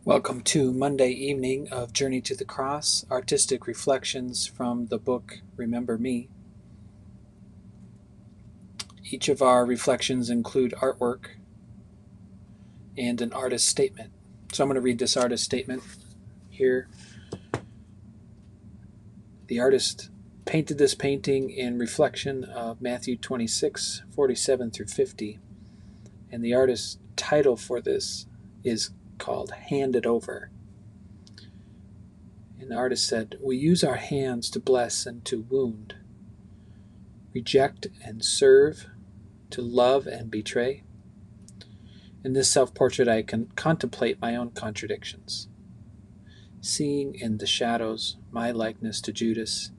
Welcome to Monday evening of Journey to the Cross, artistic reflections from the book Remember Me. Each of our reflections include artwork and an artist statement. So I'm going to read this artist statement here. The artist painted this painting in reflection of Matthew 26:47 through 50. And the artist's title for this is called Hand It Over. And the artist said, "We use our hands to bless and to wound, reject and serve, to love and betray. In this self-portrait I can contemplate my own contradictions, seeing in the shadows my likeness to Judas,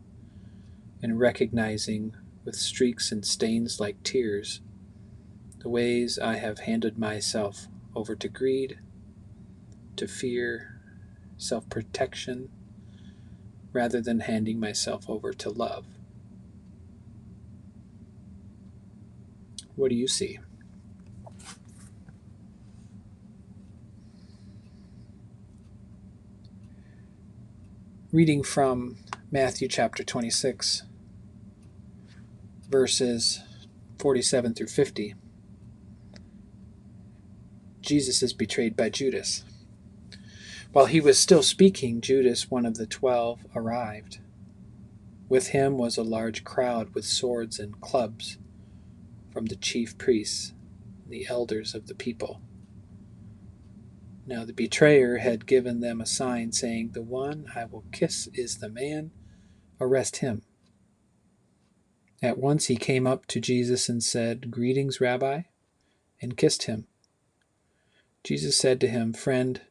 and recognizing with streaks and stains like tears the ways I have handed myself over to greed, to fear, self-protection, rather than handing myself over to love." What do you see? Reading from Matthew chapter 26, verses 47 through 50. Jesus is betrayed by Judas. While he was still speaking, Judas, one of the 12, arrived. With him was a large crowd with swords and clubs from the chief priests, the elders of the people. Now the betrayer had given them a sign saying, "The one I will kiss is the man. Arrest him." At once he came up to Jesus and said, "Greetings, Rabbi," and kissed him. Jesus said to him, "Friend,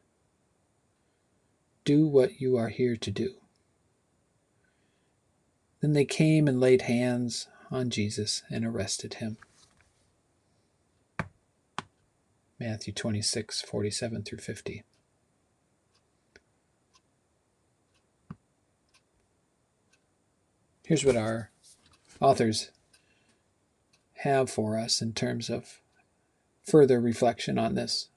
do what you are here to do." Then they came and laid hands on Jesus and arrested him. Matthew 26:47 through 50. Here's what our authors have for us in terms of further reflection on this.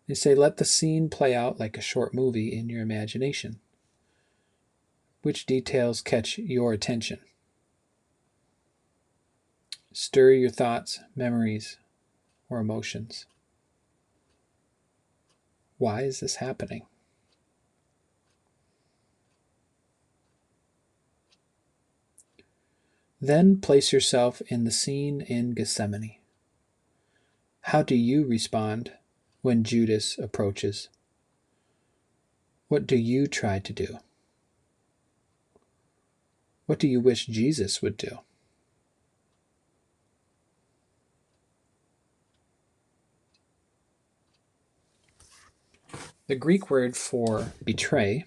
They say, let the scene play out like a short movie in your imagination. Which details catch your attention? Stir your thoughts, memories, or emotions. Why is this happening? Then place yourself in the scene in Gethsemane. How do you respond when Judas approaches? What do you try to do? What do you wish Jesus would do? The Greek word for betray,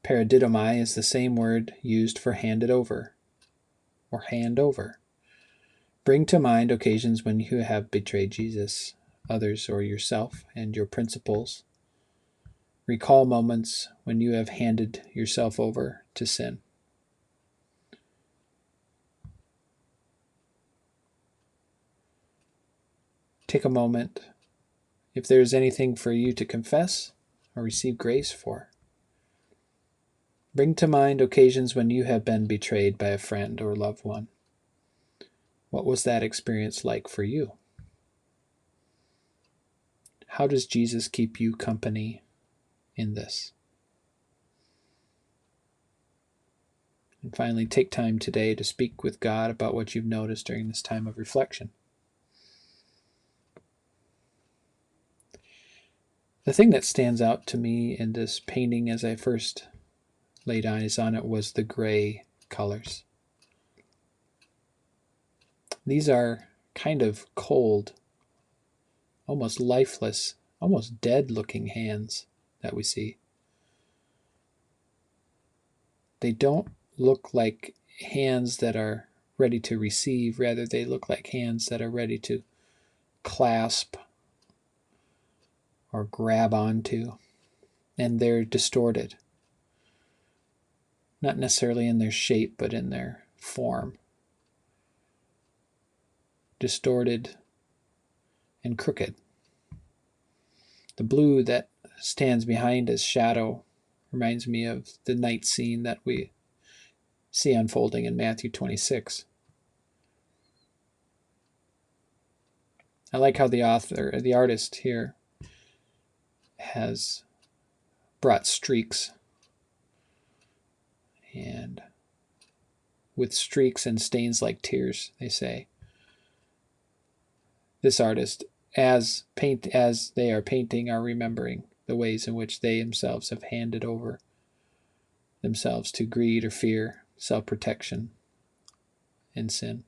paradidomai, is the same word used for handed over or hand over. Bring to mind occasions when you have betrayed Jesus, others, or yourself and your principles. Recall moments when you have handed yourself over to sin. Take a moment. If there is anything for you to confess or receive grace for, bring to mind occasions when you have been betrayed by a friend or loved one. What was that experience like for you? How does Jesus keep you company in this? And finally, take time today to speak with God about what you've noticed during this time of reflection. The thing that stands out to me in this painting as I first laid eyes on it was the gray colors. These are kind of cold, almost lifeless, almost dead-looking hands that we see. They don't look like hands that are ready to receive. Rather, they look like hands that are ready to clasp or grab onto. And they're distorted. Not necessarily in their shape, but in their form. Distorted and crooked. The blue that stands behind his shadow reminds me of the night scene that we see unfolding in Matthew 26. I like how the artist here, has brought streaks, and with streaks and stains like tears, they say. This artist, as they are painting, are remembering the ways in which they themselves have handed over themselves to greed or fear, self-protection, and sin.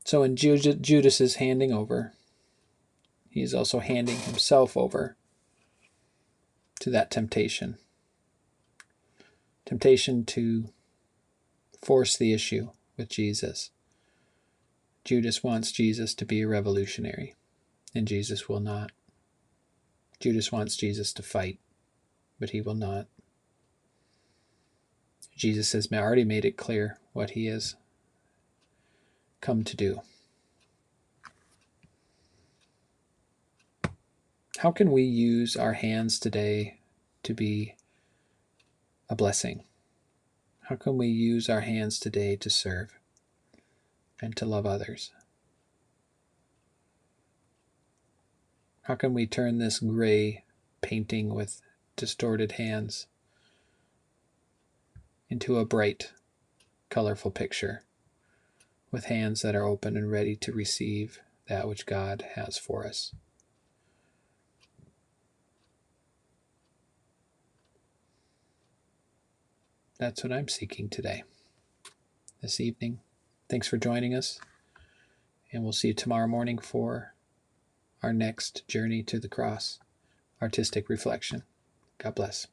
So in Judas's handing over, he is also handing himself over to that temptation. Temptation to force the issue with Jesus. Judas wants Jesus to be a revolutionary, and Jesus will not. Judas wants Jesus to fight, but he will not. Jesus has already made it clear what he has come to do. How can we use our hands today to be a blessing? How can we use our hands today to serve and to love others? How can we turn this gray painting with distorted hands into a bright, colorful picture with hands that are open and ready to receive that which God has for us? That's what I'm seeking today, this evening. Thanks for joining us, and we'll see you tomorrow morning for our next journey to the cross, artistic reflection. God bless.